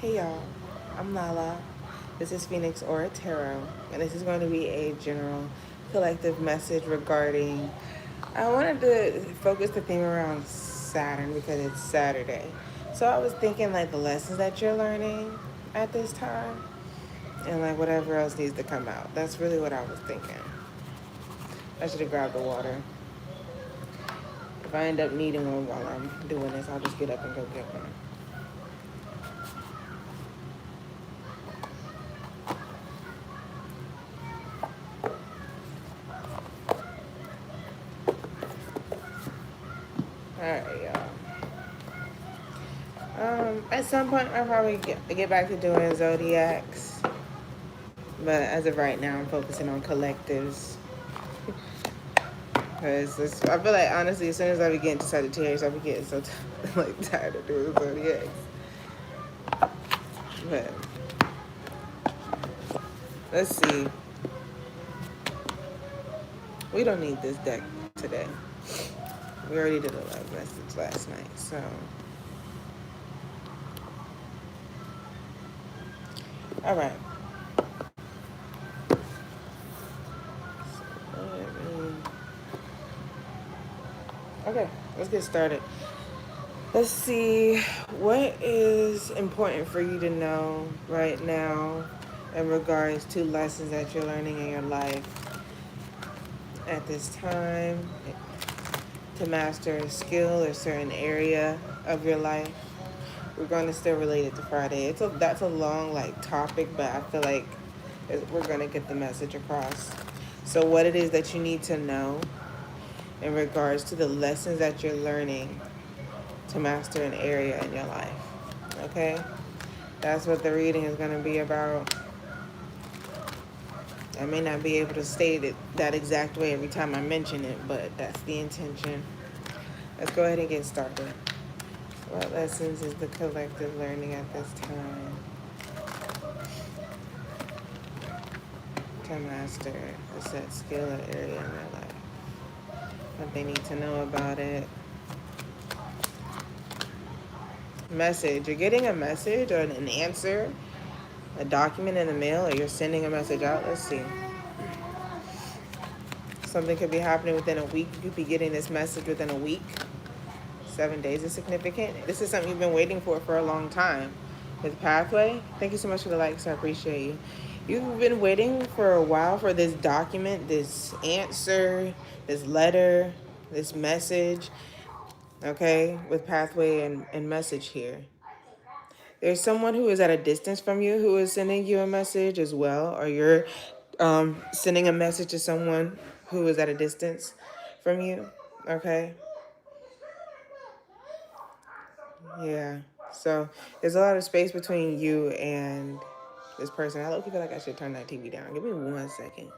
Hey y'all, I'm Lala. This is Phoenix Aura Tarot, and this is going to be a general collective message regarding. I wanted to focus the theme around Saturn because it's Saturday. So I was thinking like the lessons that you're learning at this time and like whatever else needs to come out. That's really what I was thinking. I should have grabbed the water. If I end up needing one while I'm doing this, I'll just get up and go get one. All right, y'all. At some point, I'll probably get back to doing zodiacs, but as of right now, I'm focusing on collectives. Because I feel like honestly, as soon as I begin to Sagittarius, I be getting so like tired of doing zodiacs. But let's see. We don't need this deck today. We already did a love message last night, so all right. Okay, let's get started. Let's see, what is important for you to know right now in regards to lessons that you're learning in your life at this time to master a skill or certain area of your life? We're going to still relate it to Friday. That's a long like topic, but I feel like we're going to get the message across. So what it is that you need to know in regards to the lessons that you're learning to master an area in your life. Okay? That's what the reading is going to be about. I may not be able to state it that exact way every time I mention it, but that's the intention. Let's go ahead and get started. What lessons is the collective learning at this time to master a set skill or area in their life? What they need to know about it. Message. You're getting a message or an answer, a document in the mail, or you're sending a message out. Let's see. Something could be happening within a week. You could be getting this message within a week. 7 days is significant. This is something you've been waiting for a long time. With Pathway, thank you so much for the likes. I appreciate you. You've been waiting for a while for this document, this answer, this letter, this message, okay, with Pathway and message here. There's someone who is at a distance from you who is sending you a message as well, or you're sending a message to someone who is at a distance from you, okay? Yeah. So there's a lot of space between you and this person. I feel like I should turn that TV down. Give me 1 second.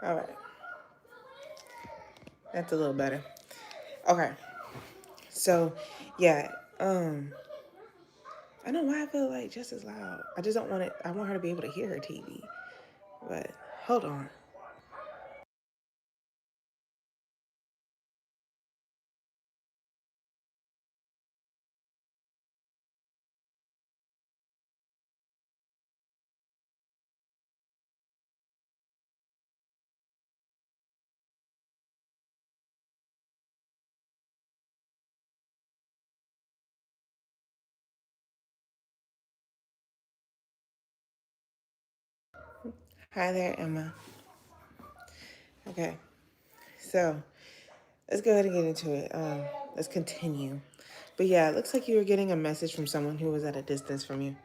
All right. That's a little better. Okay. So, yeah. I don't know why I feel like just as loud. I just don't want it. I want her to be able to hear her TV. But hold on. Hi there, Emma. Okay. So let's go ahead and get into it. Let's continue. But yeah, it looks like you were getting a message from someone who was at a distance from you.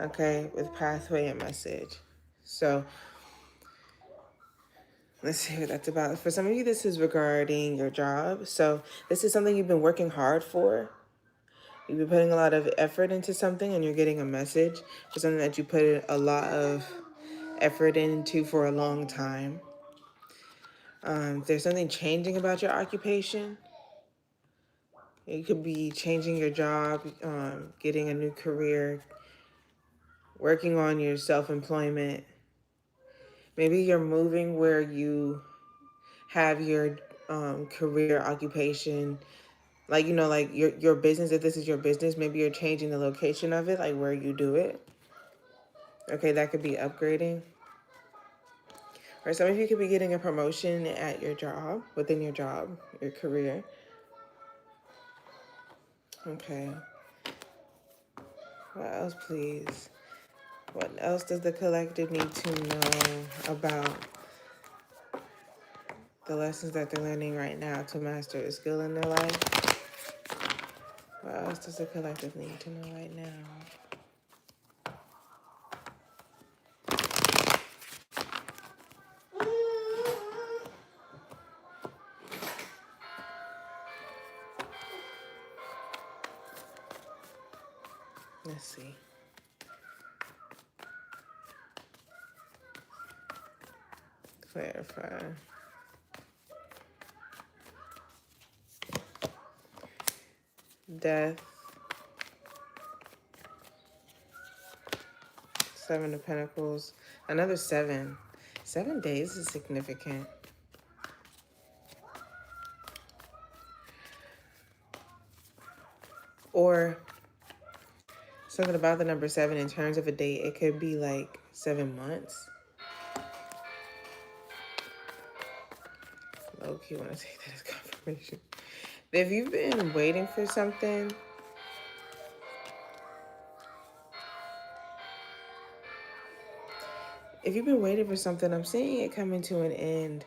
Okay, with pathway and message. So let's see what that's about. For some of you, this is regarding your job. So this is something you've been working hard for. You've been putting a lot of effort into something and you're getting a message for something that you put a lot of effort into for a long time. There's something changing about your occupation. You could be changing your job, getting a new career, working on your self-employment. Maybe you're moving where you have your career occupation, like, you know, like your business. If this is your business, maybe you're changing the location of it, like where you do it. Okay, that could be upgrading. Or some of you could be getting a promotion at your job, within your job, your career. Okay. What else, please? What else does the collective need to know about the lessons that they're learning right now to master a skill in their life? What else does the collective need to know right now? Let's see. Clarify. Death. Seven of Pentacles. Another 7. 7 days is significant. Or something about the number 7 in terms of a date. It could be like 7 months. Low-key want to take that as confirmation. If you've been waiting for something, I'm seeing it coming to an end.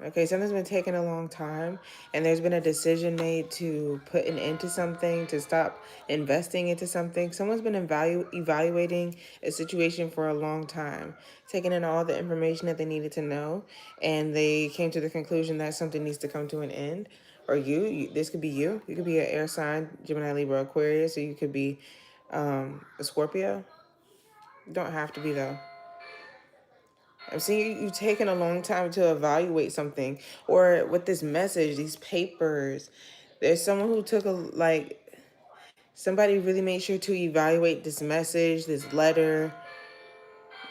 Okay, something's been taking a long time, and there's been a decision made to put an end to something, to stop investing into something. Someone's been evaluating a situation for a long time, taking in all the information that they needed to know, and they came to the conclusion that something needs to come to an end. Or this could be you. You could be an air sign, Gemini, Libra, Aquarius, or you could be a Scorpio. You don't have to be, though. I'm seeing you taking a long time to evaluate something, or with this message, these papers. There's someone who took somebody really made sure to evaluate this message, this letter.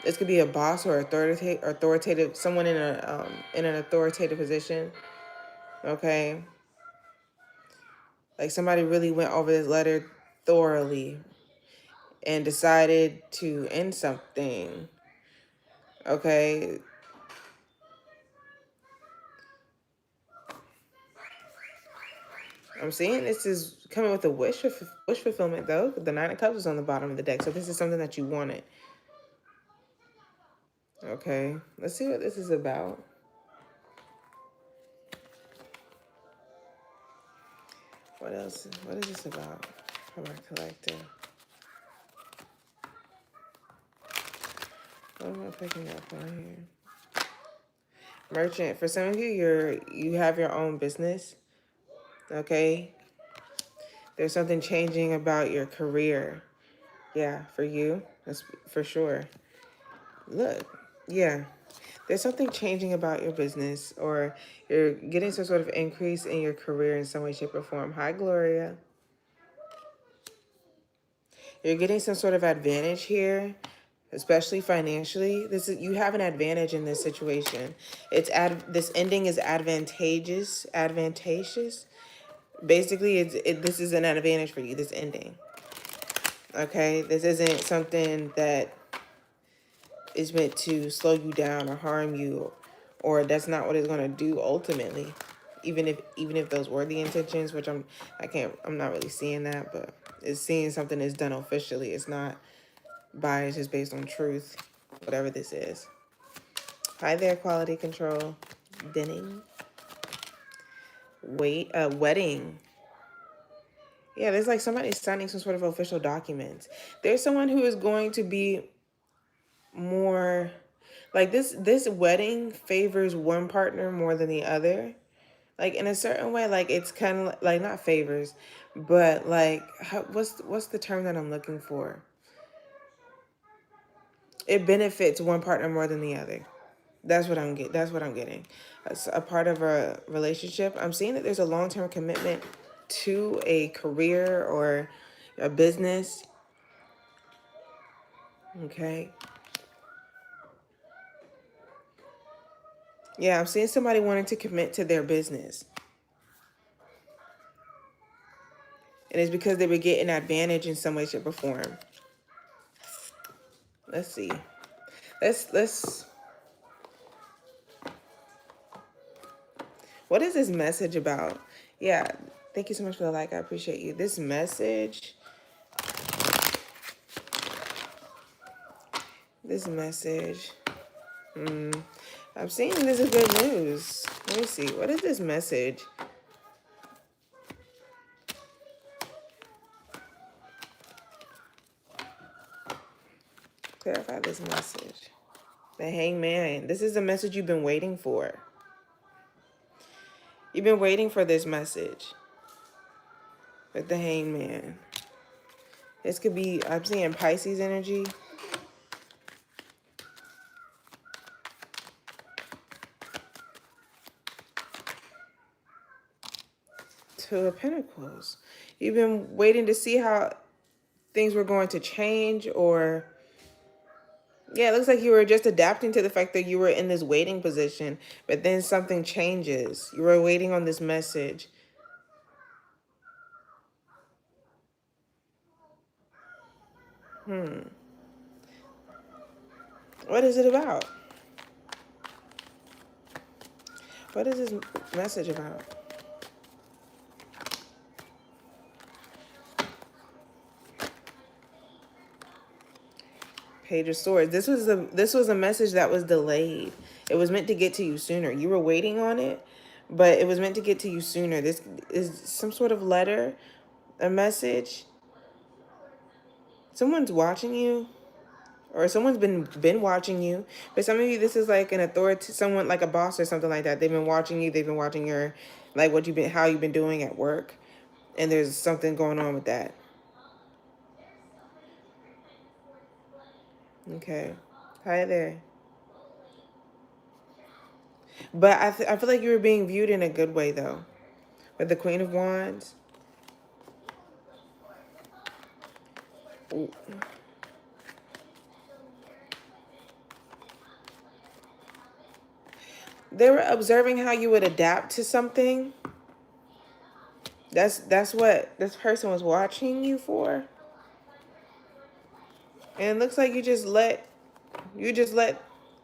This could be a boss or authoritative, someone in an authoritative position. Okay, like somebody really went over this letter thoroughly and decided to end something. Okay. I'm seeing this is coming with a wish fulfillment, though. The 9 of Cups is on the bottom of the deck, so this is something that you wanted. Okay, let's see what this is about. What else? What is this about from our collective? What am I picking up on here? Merchant. For some of you, you have your own business. Okay. There's something changing about your career. Yeah, for you, that's for sure. Look, yeah. There's something changing about your business, or you're getting some sort of increase in your career in some way, shape, or form. Hi, Gloria. You're getting some sort of advantage here, especially financially. You have an advantage in this situation. This ending is advantageous. Basically, this is an advantage for you. This ending. Okay, this isn't something that is meant to slow you down or harm you, or that's not what it's going to do ultimately. Even if those were the intentions, which I'm not really seeing that, but it's seeing something is done officially. It's not biased, it's based on truth, whatever this is. Hi there, quality control. Denning. Wedding. Yeah, there's like somebody signing some sort of official documents. There's someone who is going to be more like this wedding favors one partner more than the other. Like in a certain way, like it's kind of like not favors, but like what's the term that I'm looking for? It benefits one partner more than the other. That's what I'm getting. As a part of a relationship, I'm seeing that there's a long-term commitment to a career or a business. Okay. Yeah, I'm seeing somebody wanting to commit to their business. And it's because they were getting advantage in some way, shape, or form. Let's see. Let's what is this message about? Yeah, thank you so much for the like. I appreciate you. This message. This message. I'm seeing this is good news. Let me see. What is this message? Clarify this message. The Hangman. This is the message you've been waiting for. You've been waiting for this message with the Hangman. This could be, I'm seeing Pisces energy. Two of Pentacles. You've been waiting to see how things were going to change, or yeah, it looks like you were just adapting to the fact that you were in this waiting position, but then something changes. You were waiting on this message. What is it about? What is this message about? Page of Swords. This was a message that was delayed. It was meant to get to you sooner. You were waiting on it, but it was meant to get to you sooner. This is some sort of letter, a message. Someone's watching you, or someone's been watching you. But some of you, this is like an authority, someone like a boss or something like that. They've been watching you. They've been watching your, like how you've been doing at work, and there's something going on with that. Okay, hi there. But I feel like you were being viewed in a good way though, with the Queen of Wands. Ooh. They were observing how you would adapt to something. That's what this person was watching you for. And it looks like you just let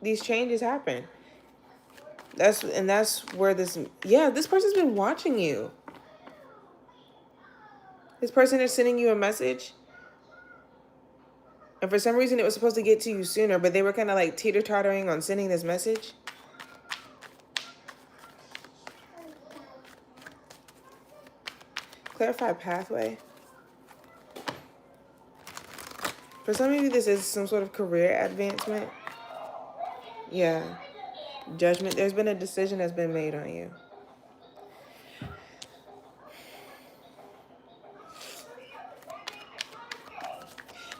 these changes happen. That's where this person's been watching you. This person is sending you a message. And for some reason it was supposed to get to you sooner, but they were kind of like teeter-tottering on sending this message. Clarify pathway. For some of you, this is some sort of career advancement. Yeah. Judgment. There's been a decision that's been made on you.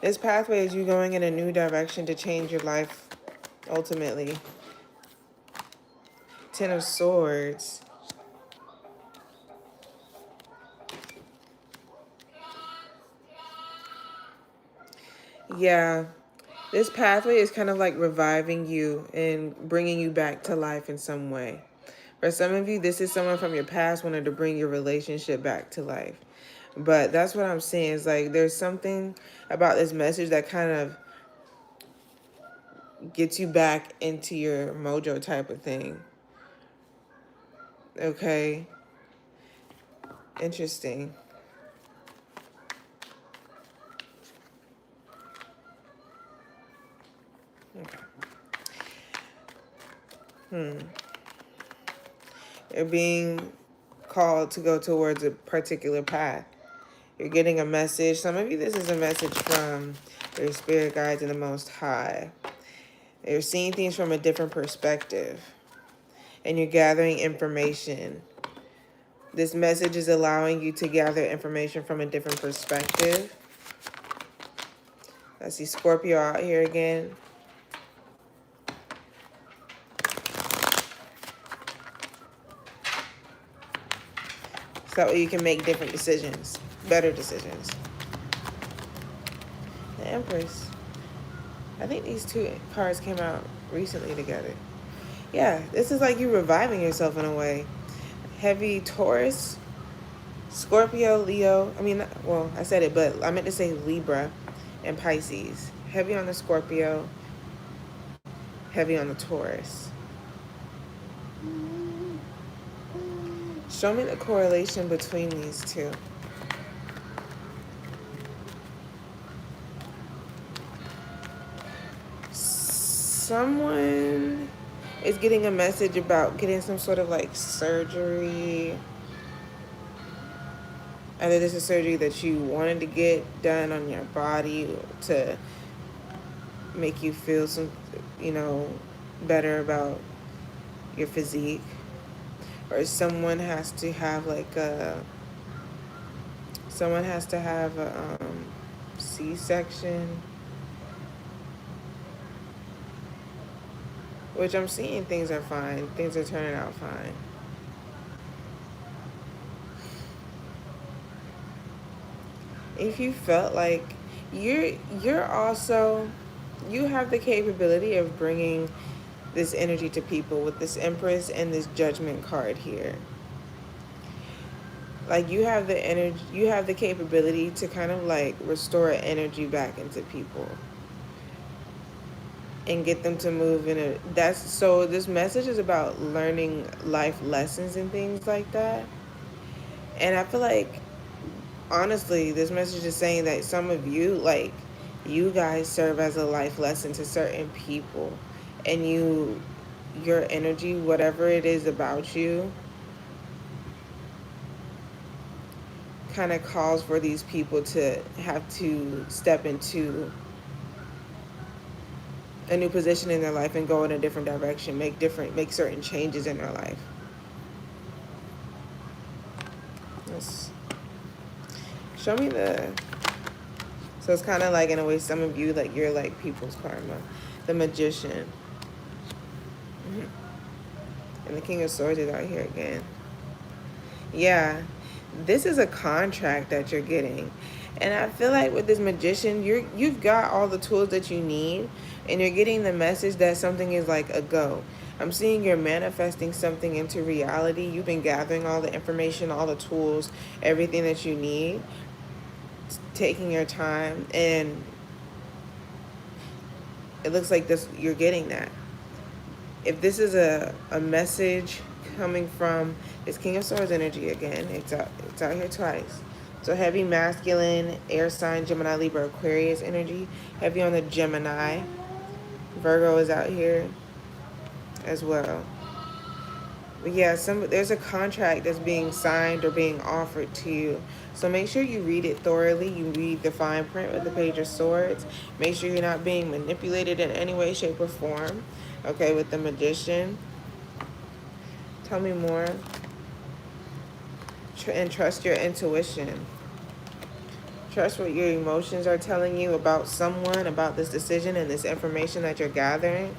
This pathway is you going in a new direction to change your life, ultimately. Ten of Swords. Yeah. This pathway is kind of like reviving you and bringing you back to life in some way. For some of you, this is someone from your past wanting to bring your relationship back to life. But that's what I'm saying is like there's something about this message that kind of gets you back into your mojo type of thing. Okay. Interesting. Okay. You're being called to go towards a particular path. You're getting a message. Some of you, this is a message from your spirit guides and the Most High. You're seeing things from a different perspective, and you're gathering information. This message is allowing you to gather information from a different perspective. I see Scorpio out here again. So that way you can make different decisions, better decisions. The Empress. I think these two cards came out recently together. Yeah, this is like you reviving yourself in a way. Heavy Taurus, Scorpio, Leo. Well, I said it, but I meant to say Libra and Pisces. Heavy on the Scorpio, heavy on the Taurus. Show me the correlation between these two. Someone is getting a message about getting some sort of like surgery. Either this is surgery that you wanted to get done on your body to make you feel some, better about your physique. Or someone has to have a C-section. Which I'm seeing things are fine. Things are turning out fine. If you felt like you're also, you have the capability of bringing this energy to people with this Empress and this Judgment card here. Like you have the energy, you have the capability to kind of like restore energy back into people and get them to move so this message is about learning life lessons and things like that. And I feel like, honestly, this message is saying that some of you, like, you guys serve as a life lesson to certain people. And your energy, whatever it is about you, kind of calls for these people to have to step into a new position in their life and go in a different direction, make certain changes in their life. Show me so it's kind of like, in a way, some of you, like, you're like people's karma. The Magician. And the King of Swords is out here again. Yeah, this is a contract that you're getting. And I feel like with this Magician, you've got all the tools that you need, and you're getting the message that something is like a go. I'm seeing you're manifesting something into reality. You've been gathering all the information, all the tools, everything that you need, taking your time, and it looks like you're getting that. If this is a message coming from this King of Swords energy again, it's out here twice. So heavy masculine, air sign, Gemini, Libra, Aquarius energy. Heavy on the Gemini. Virgo is out here as well. But yeah, there's a contract that's being signed or being offered to you. So make sure you read it thoroughly. You read the fine print with the Page of Swords. Make sure you're not being manipulated in any way, shape, or form. Okay, with the Magician. Tell me more. And trust your intuition. Trust what your emotions are telling you about someone, about this decision and this information that you're gathering.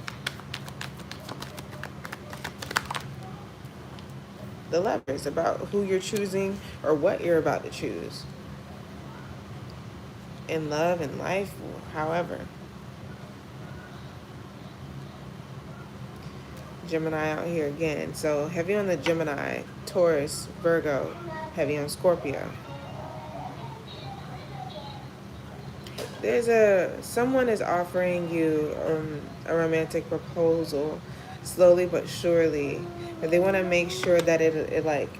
The Lovers, about who you're choosing or what you're about to choose. In love and life, however. Gemini out here again. So heavy on the Gemini, Taurus, Virgo, heavy on Scorpio. Someone is offering you a romantic proposal, slowly but surely. But they want to make sure that it like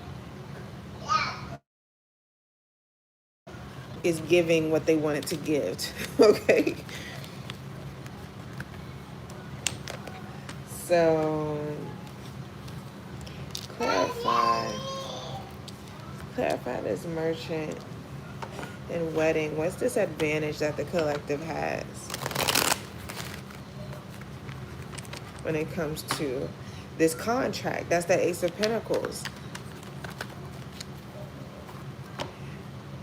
is giving what they want it to give. Okay. So clarify this Merchant. and wedding. What's this advantage that the collective has when it comes to this contract? That's the Ace of Pentacles.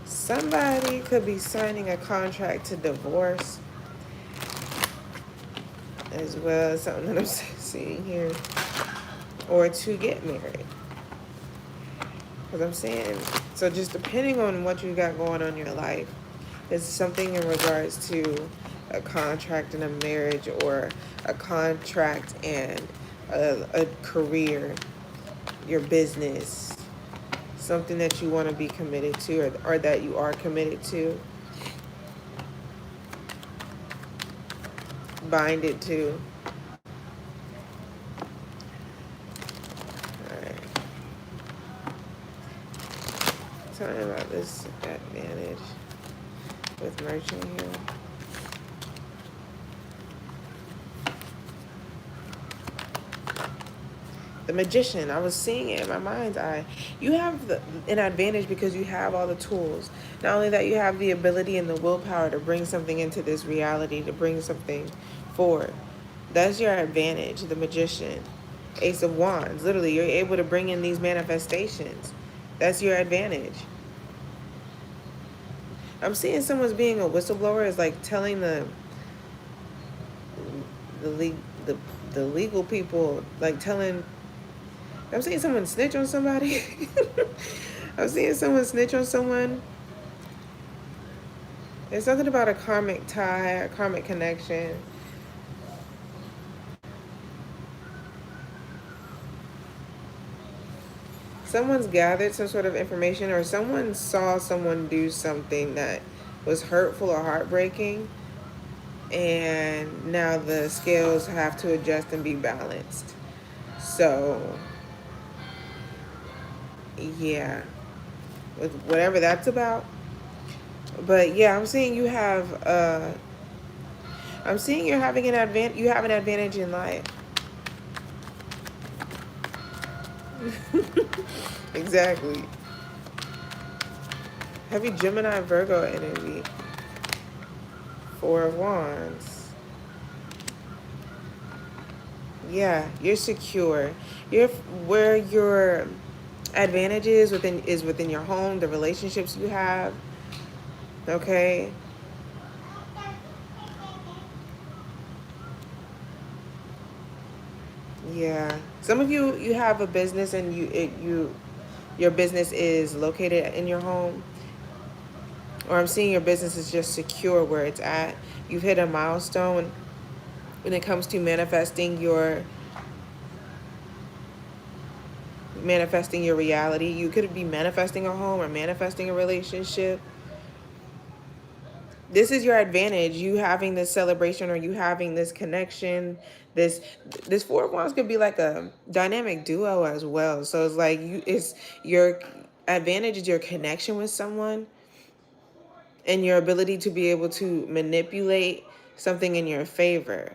Somebody could be signing a contract to divorce as well as something that I'm seeing here, or to get married. Because I'm saying, so just depending on what you got going on in your life, it's something in regards to a contract and a marriage, or a contract and a career, your business, something that you want to be committed to, or that you are committed to, bind it to. All right. Tell me about this advantage with merchant here. The Magician, I was seeing it in my mind's eye. You have an advantage because you have all the tools. Not only that, you have the ability and the willpower to bring something into this reality, to bring something forward. That's your advantage, the Magician. Ace of Wands, literally, you're able to bring in these manifestations. That's your advantage. I'm seeing someone's being a whistleblower is like telling the legal people, like telling. I'm seeing someone snitch on somebody. I'm seeing someone snitch on someone. There's something about a karmic tie, a karmic connection. Someone's gathered some sort of information, or someone saw someone do something that was hurtful or heartbreaking, and now the scales have to adjust and be balanced. So, yeah, with whatever that's about. But yeah, I'm seeing you have I'm seeing you're having an you have an advantage in life. Exactly. Heavy Gemini Virgo energy. Four of Wands. Yeah, you're secure. You're where your advantage is within your home, the relationships you have. Okay. Yeah. Some of you have a business, and your business is located in your home, or I'm seeing your business is just secure where it's at. You've hit a milestone when it comes to manifesting your reality. You could be manifesting a home or manifesting a relationship. This is your advantage, you having this celebration, or you having this connection. This Four of Wands could be like a dynamic duo as well. So it's like it's your advantage is your connection with someone, and your ability to be able to manipulate something in your favor.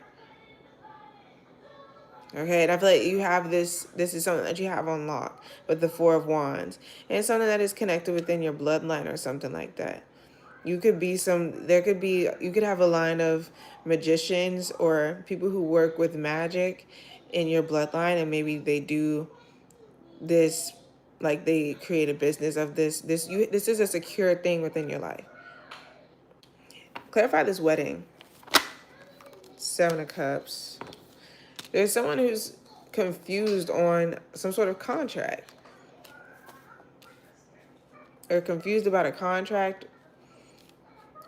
Okay, and I feel like you have this is something that you have on lock with the Four of Wands. And it's something that is connected within your bloodline or something like that. You could be you could have a line of magicians or people who work with magic in your bloodline, and maybe they do this, like they create a business of this. This is a secure thing within your life. Clarify this wedding. Seven of Cups. There's someone who's confused on some sort of contract. They're confused about a contract,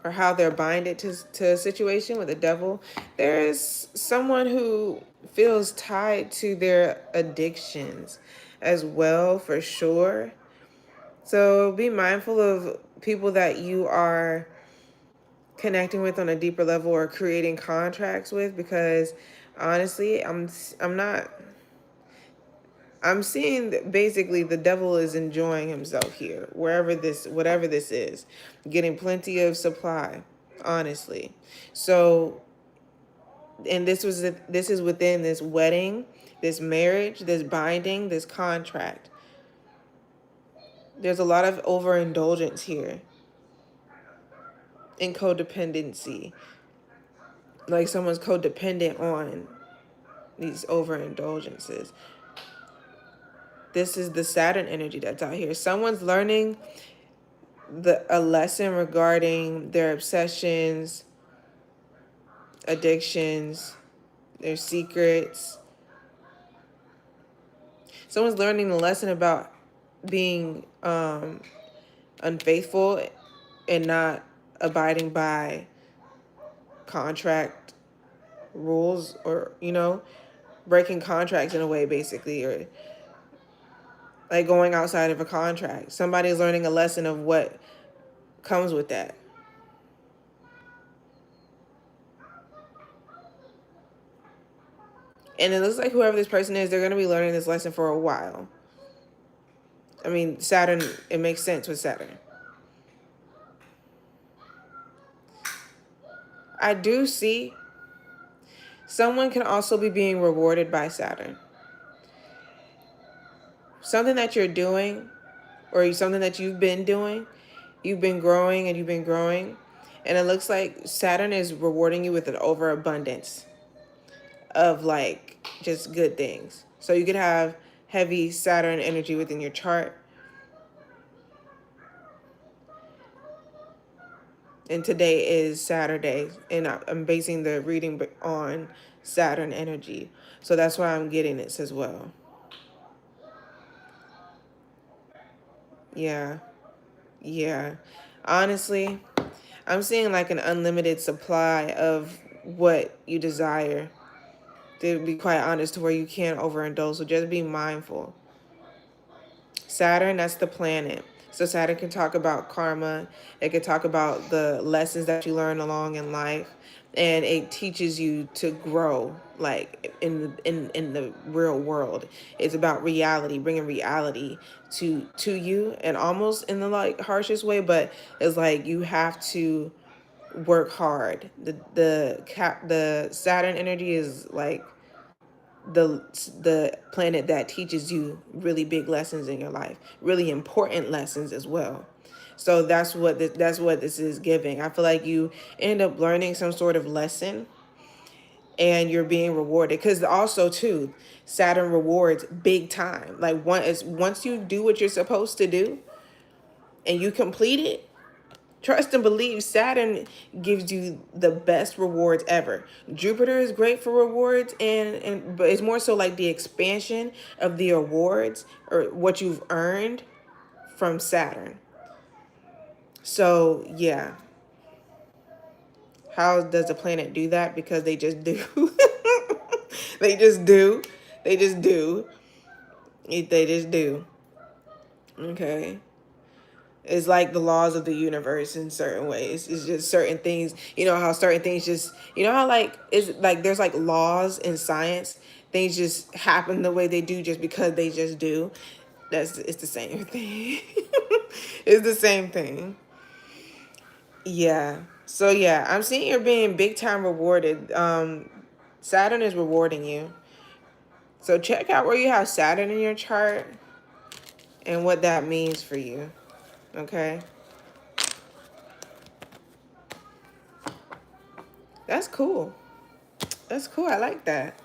or how they're binded to a situation with the Devil. There is someone who feels tied to their addictions as well, for sure. So be mindful of people that you are connecting with on a deeper level, or creating contracts with, because honestly, I'm seeing that basically the Devil is enjoying himself here, whatever this is, getting plenty of supply, honestly. So, and this is within this wedding, this marriage, this binding, this contract. There's a lot of overindulgence here. in codependency. Like someone's codependent on these overindulgences. This is the Saturn energy that's out here. Someone's learning a lesson regarding their obsessions, addictions, their secrets. Someone's learning the lesson about being unfaithful and not abiding by contract rules, or breaking contracts in a way, basically, or like going outside of a contract. Somebody's learning a lesson of what comes with that. And it looks like whoever this person is, they're going to be learning this lesson for a while. I mean, Saturn, it makes sense with Saturn. I do see someone can also be being rewarded by Saturn. Something that you're doing, or something that you've been doing, you've been growing and you've been growing. And it looks like Saturn is rewarding you with an overabundance of like just good things. So you could have heavy Saturn energy within your chart. And today is Saturday, and I'm basing the reading on Saturn energy. So that's why I'm getting this as well. Yeah. Yeah. Honestly, I'm seeing like an unlimited supply of what you desire. To be quite honest, to where you can't overindulge. So just be mindful. Saturn, that's the planet. So Saturn can talk about karma. It can talk about the lessons that you learn along in life, and it teaches you to grow, like in the real world. It's about reality, bringing reality to you, and almost in the like harshest way, but it's like you have to work hard. The Saturn energy is like the planet that teaches you really big lessons in your life, really important lessons as well. So that's what this is giving. I feel like you end up learning some sort of lesson, and you're being rewarded, because also too, Saturn rewards big time. Like once you do what you're supposed to do and you complete it, trust and believe, Saturn gives you the best rewards ever. Jupiter is great for rewards, but it's more so like the expansion of the awards or what you've earned from Saturn. So yeah. How does the planet do that? Because they just do. They just do. They just do. They just do. Okay. It's like the laws of the universe in certain ways. It's just certain things, how certain things just, how like, it's like there's like laws in science. Things just happen the way they do just because they just do. It's the same thing. It's the same thing. Yeah. So yeah, I'm seeing you're being big time rewarded. Saturn is rewarding you. So check out where you have Saturn in your chart and what that means for you. Okay. That's cool. That's cool. I like that.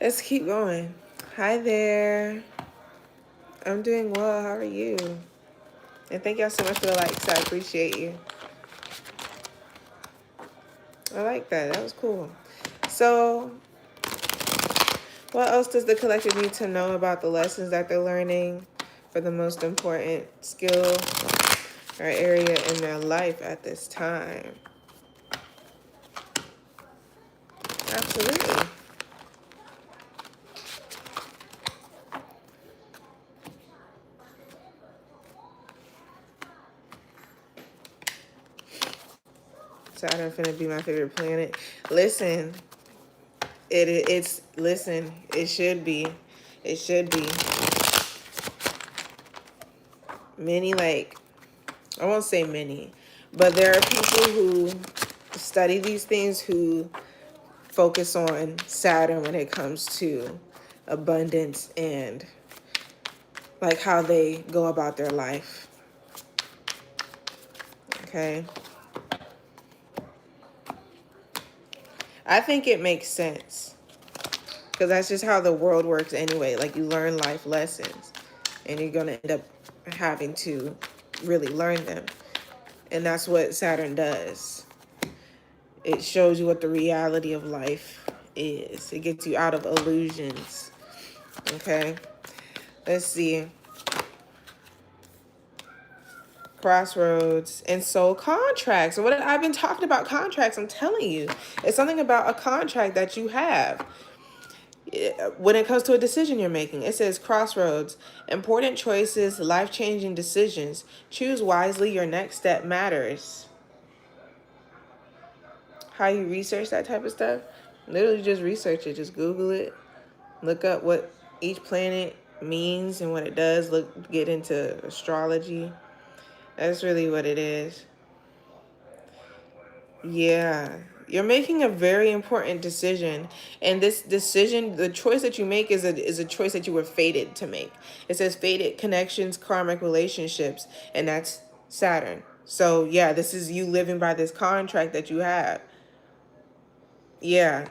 Let's keep going. Hi there. I'm doing well. How are you? And thank y'all so much for the likes. I appreciate you. I like that. That was cool. So, what else does the collective need to know about the lessons that they're learning for the most important skill or area in their life at this time? Absolutely. Saturn finna be my favorite planet. Listen, listen, it should be. It should be. Many, like, I won't say many, but there are people who study these things who focus on Saturn when it comes to abundance and like how they go about their life. Okay. I think it makes sense because that's just how the world works anyway. Like you learn life lessons and you're going to end up having to really learn them. And that's what Saturn does. It shows you what the reality of life is. It gets you out of illusions. Okay. Let's see. Crossroads and soul contracts. What I've been talking about contracts, I'm telling you. It's something about a contract that you have. When it comes to a decision you're making, it says crossroads, important choices, life-changing decisions. Choose wisely, your next step matters. How you research that type of stuff? Literally just research it. Just Google it. Look up what each planet means and what it does. Get into astrology. That's really what it is. Yeah. You're making a very important decision. And this decision, the choice that you make is a choice that you were fated to make. It says fated connections, karmic relationships, and that's Saturn. So yeah, this is you living by this contract that you have. Yeah.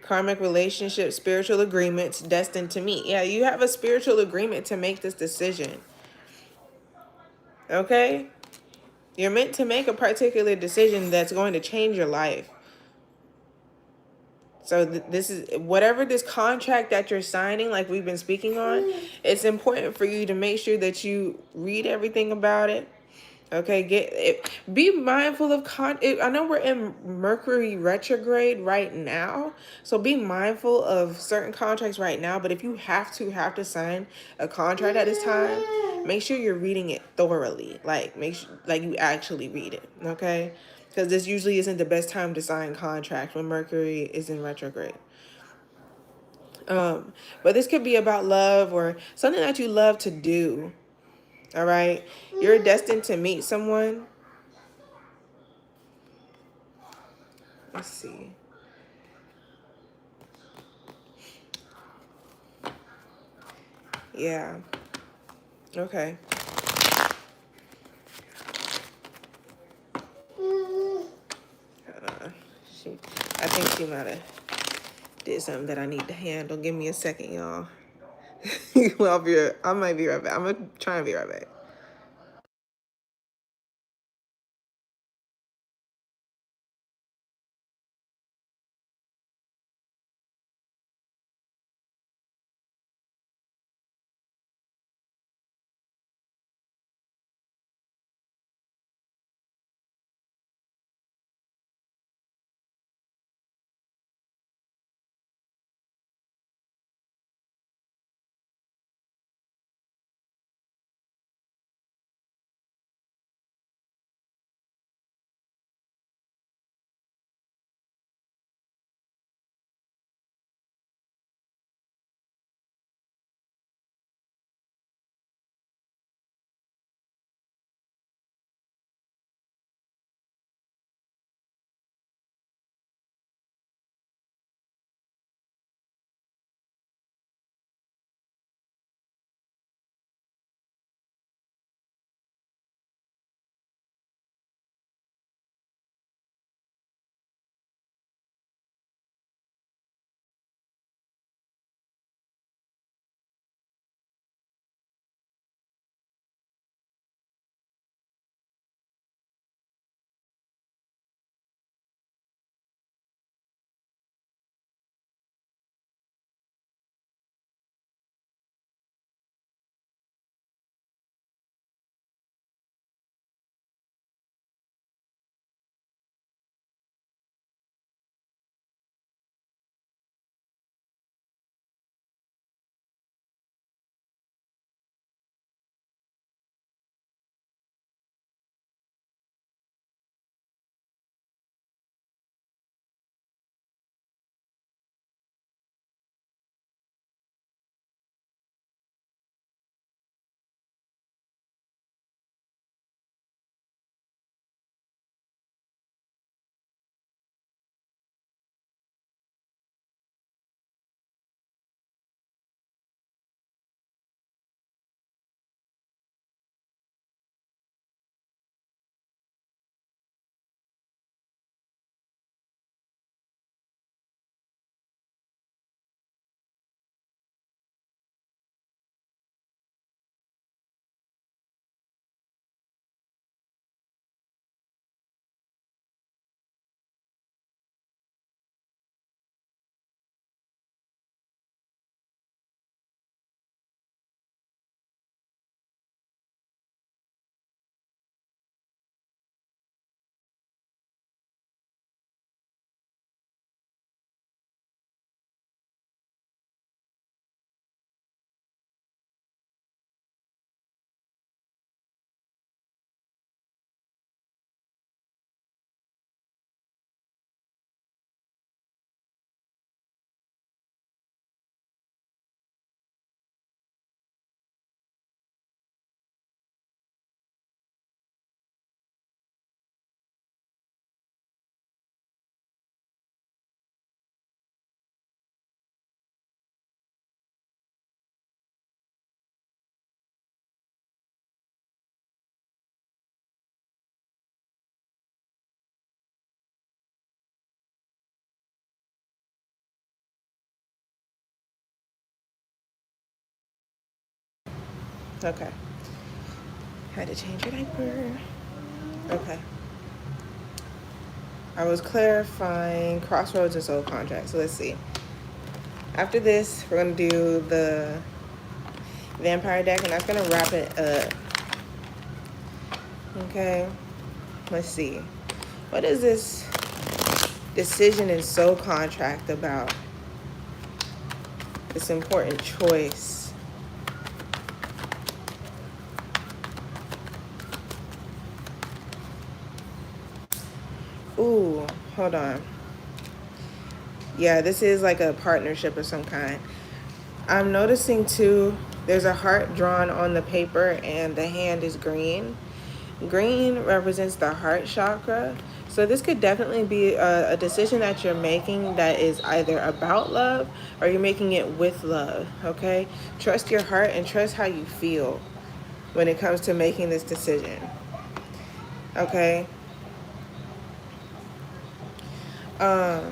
Karmic relationships, spiritual agreements, destined to meet. Yeah, you have a spiritual agreement to make this decision. Okay? You're meant to make a particular decision that's going to change your life. So this is whatever this contract that you're signing, like we've been speaking on, it's important for you to make sure that you read everything about it. Okay, be mindful of I know we're in Mercury retrograde right now, so be mindful of certain contracts right now. But if you have to sign a contract at this time, make sure you're reading it thoroughly. Like make sure like you actually read it. Okay, because this usually isn't the best time to sign contracts when Mercury is in retrograde. But this could be about love or something that you love to do. All right, you're destined to meet someone. Let's see. Yeah. Okay. She, I think she might have did something that I need to handle. Give me a second, y'all. Well, I might be right back. I'm gonna try and be right back. Okay. Had to change your diaper. Okay. I was clarifying crossroads and soul contract. So let's see. After this, we're going to do the vampire deck, and that's going to wrap it up. Okay. Let's see. What is this decision and soul contract about? This important choice. Ooh, hold on. Yeah, this is like a partnership of some kind. I'm noticing too, there's a heart drawn on the paper and the hand is green. Green represents the heart chakra. So this could definitely be a decision that you're making that is either about love or you're making it with love, okay? Trust your heart and trust how you feel when it comes to making this decision, okay? Um,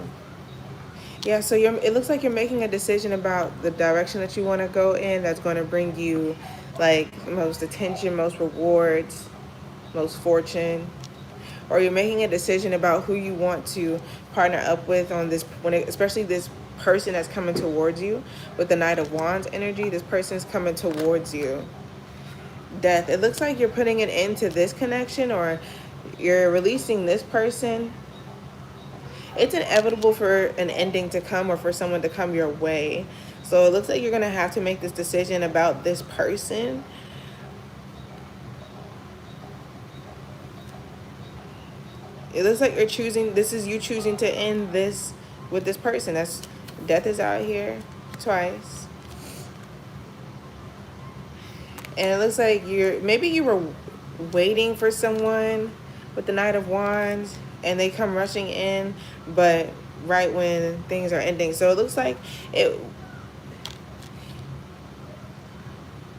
Yeah, so it looks like you're making a decision about the direction that you want to go in that's going to bring you like most attention, most rewards, most fortune. Or you're making a decision about who you want to partner up with on this, especially this person that's coming towards you with the Knight of Wands energy. This person's coming towards you. Death. It looks like you're putting an end to this connection or you're releasing this person. It's inevitable for an ending to come or for someone to come your way. So it looks like you're going to have to make this decision about this person. It looks like this is you choosing to end this with this person. Death is out here twice. And it looks like maybe you were waiting for someone with the Knight of Wands and they come rushing in, but right when things are ending. So it looks like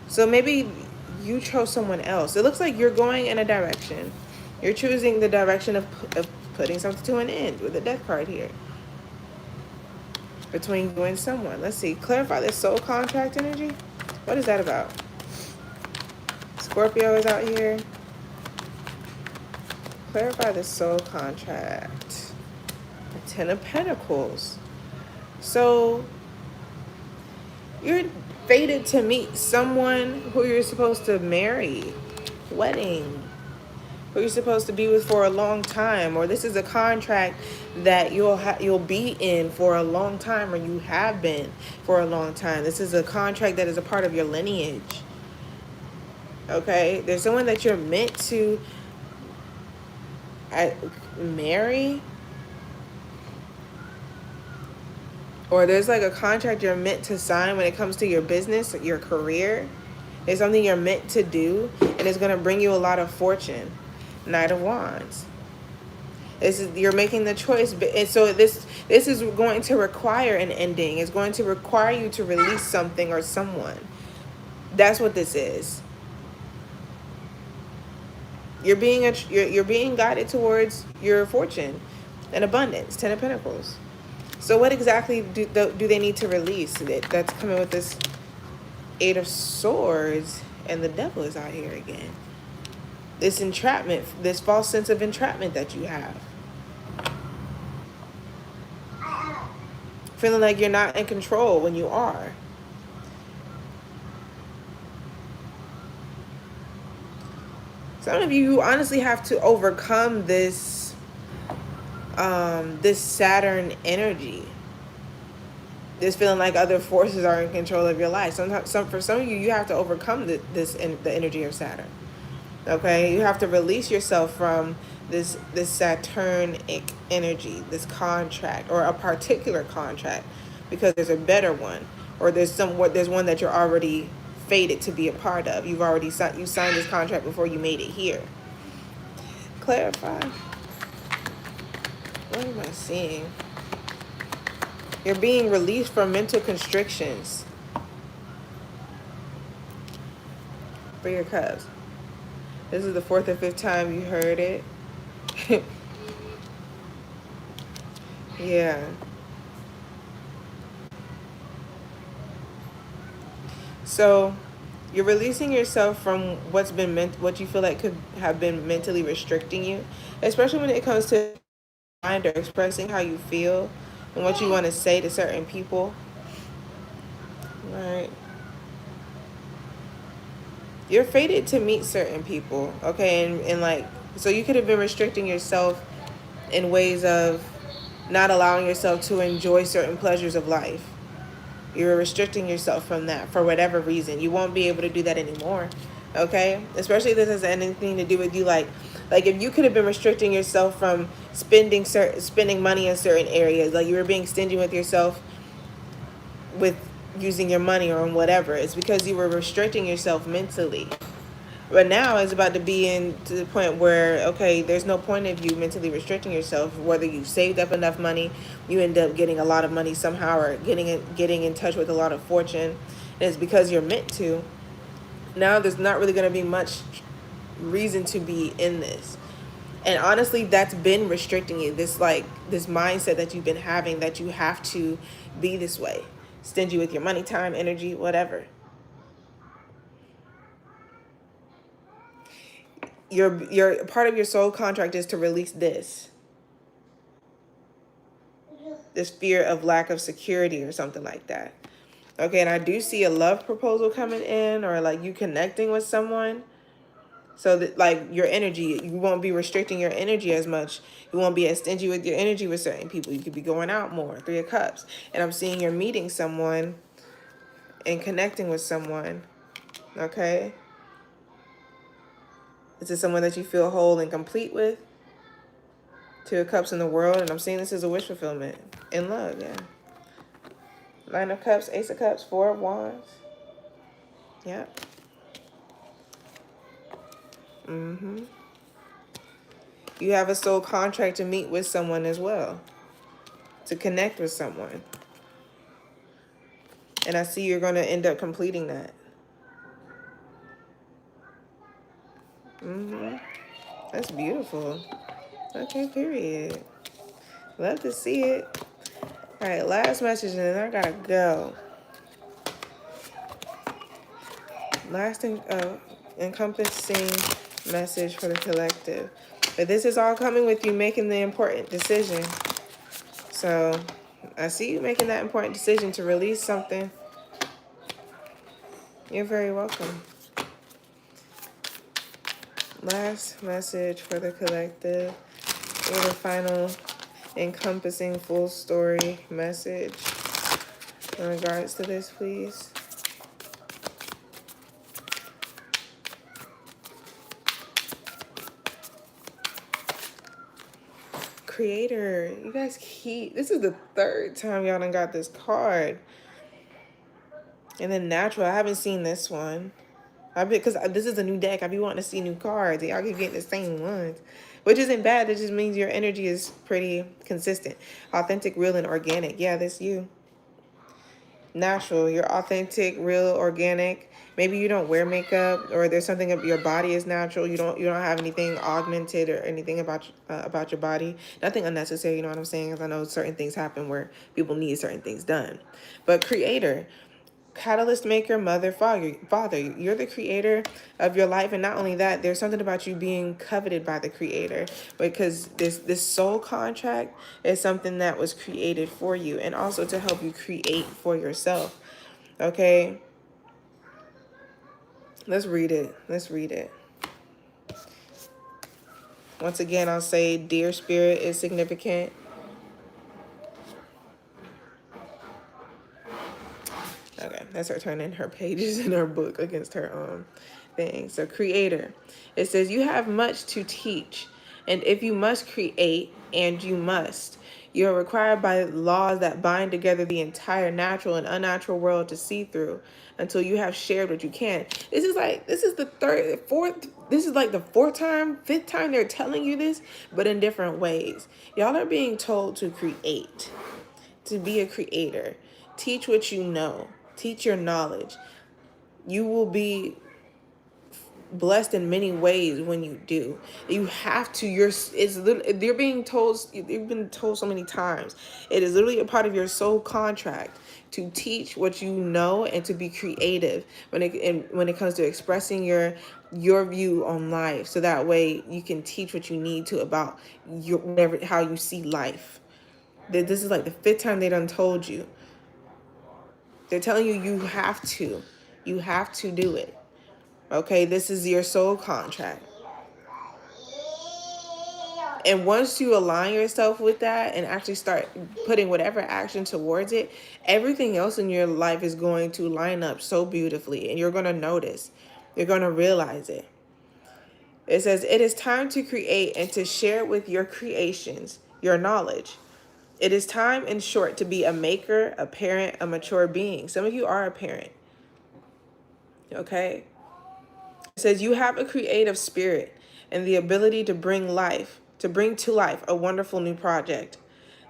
so maybe you chose someone else. It looks like you're going in a direction. You're choosing the direction of putting something to an end with the death card here. Between you and someone. Let's see. Clarify this soul contract energy. What is that about? Scorpio is out here. Clarify the soul contract. The Ten of Pentacles. So you're fated to meet someone who you're supposed to marry, wedding, who you're supposed to be with for a long time, or this is a contract that you'll be in for a long time, or you have been for a long time. This is a contract that is a part of your lineage. Okay, there's someone that you're meant to marry, or there's like a contract you're meant to sign when it comes to your business, your career. There's something you're meant to do, and it's going to bring you a lot of fortune. Knight of Wands. You're making the choice, and so this is going to require an ending. It's going to require you to release something or someone. That's what this is. You're being guided towards your fortune and abundance. Ten of Pentacles. So what exactly do they need to release? That's coming with this Eight of Swords, and the Devil is out here again. This entrapment, this false sense of entrapment that you have. Feeling like you're not in control when you are. Some of you honestly have to overcome this this Saturn energy. This feeling like other forces are in control of your life. For some of you, you have to overcome the energy of Saturn. Okay, you have to release yourself from this Saturnic energy, this contract, or a particular contract, because there's a better one, or there's one that you're already fated to be a part of. You signed this contract before you made it here. Clarify. What am I seeing? You're being released from mental constrictions. For your cups. This is the 4th or 5th time you heard it. Yeah. So You're releasing yourself from what you feel like could have been mentally restricting you, especially when it comes to mind or expressing how you feel and what you want to say to certain people. Right. You're fated to meet certain people, okay? And like, so you could have been restricting yourself in ways of not allowing yourself to enjoy certain pleasures of life. You're restricting yourself from that for whatever reason. You won't be able to do that anymore, okay? Especially if this has anything to do with you, like if you could have been restricting yourself from spending money in certain areas, like you were being stingy with yourself with using your money or whatever, it's because you were restricting yourself mentally. But now it's about to be in to the point where, okay, there's no point of you mentally restricting yourself. Whether you saved up enough money, you end up getting a lot of money somehow, or getting in touch with a lot of fortune, and it's because you're meant to. Now there's not really going to be much reason to be in this. And honestly, that's been restricting you. This mindset that you've been having, that you have to be this way, stingy with your money, time, energy, whatever. Your part of your soul contract is to release this fear of lack of security or something like that. Okay, and I do see a love proposal coming in, or like you connecting with someone. So that like your energy, you won't be restricting your energy as much. You won't be as stingy with your energy with certain people. You could be going out more. 3 of Cups. And I'm seeing you're meeting someone and connecting with someone. Okay? Is this someone that you feel whole and complete with? 2 of Cups in the world, and I'm seeing this as a wish fulfillment. In love, yeah. 9 of Cups, Ace of Cups, 4 of Wands. Yep. You have a soul contract to meet with someone as well. To connect with someone. And I see you're going to end up completing that. That's beautiful. Okay, period. Love to see it. All right, last message, and then I gotta go. Last encompassing message for the collective. But this is all coming with you making the important decision. So I see you making that important decision to release something. You're very welcome. Last message for the collective. Or the final encompassing full story message in regards to this, please. Creator, you guys this is the 3rd time y'all done got this card. And then Natural, I haven't seen this one. Because this is a new deck. I be wanting to see new cards. Y'all keep getting the same ones. Which isn't bad. It just means your energy is pretty consistent. Authentic, real, and organic. Yeah, that's you. Natural. You're authentic, real, organic. Maybe you don't wear makeup, or there's something of your body is natural. You don't have anything augmented or anything about your body. Nothing unnecessary, you know what I'm saying? Because I know certain things happen where people need certain things done. But creator, catalyst, maker, mother, father, you're the creator of your life. And not only that, there's something about you being coveted by the creator, because this soul contract is something that was created for you, and also to help you create for yourself. Okay, let's read it. Once again, I'll say dear spirit is significant. Okay, that's her turning her pages in her book against her thing. So creator, it says you have much to teach, and if you must create, and you are required by laws that bind together the entire natural and unnatural world to see through until you have shared what you can. This is the 4th, this is like the 4th time, 5th time they're telling you this, but in different ways. Y'all are being told to create, to be a creator. Teach what you know. Teach your knowledge. You will be blessed in many ways when you do. You have to. You're being told. You've been told so many times. It is literally a part of your soul contract to teach what you know and to be creative when it comes to expressing your view on life. So that way you can teach what you need to about your whatever how you see life. This is like the fifth time they done told you. They're telling you you have to. You have to do it. Okay, this is your soul contract. And once you align yourself with that and actually start putting whatever action towards it, everything else in your life is going to line up so beautifully, and you're going to notice. You're going to realize it. It says, it is time to create and to share with your creations your knowledge. It is time, in short, to be a maker, a parent, a mature being. Some of you are a parent. Okay? It says you have a creative spirit and the ability to bring to life a wonderful new project.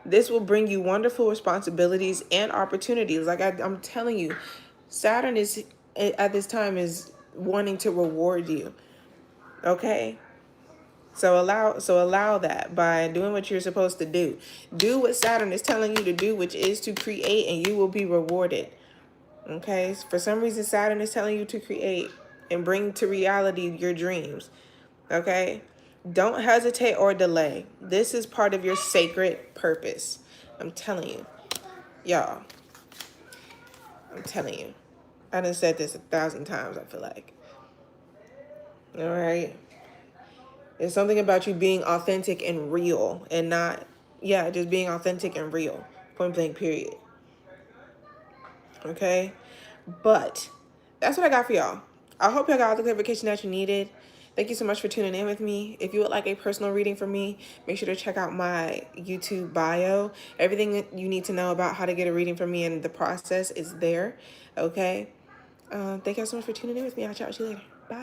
This will bring you wonderful responsibilities and opportunities. Like I'm telling you, Saturn is at this time is wanting to reward you. Okay? So allow that by doing what you're supposed to do. Do what Saturn is telling you to do, which is to create, and you will be rewarded. Okay? For some reason, Saturn is telling you to create and bring to reality your dreams. Okay? Don't hesitate or delay. This is part of your sacred purpose. I'm telling you. Y'all. I'm telling you. I done said this 1,000 times, I feel like. All right? There's something about you being authentic and real and not, just being authentic and real. Point blank, period. Okay? But that's what I got for y'all. I hope y'all got the clarification that you needed. Thank you so much for tuning in with me. If you would like a personal reading from me, make sure to check out my YouTube bio. Everything that you need to know about how to get a reading from me and the process is there. Okay? Thank y'all so much for tuning in with me. I'll chat with you later.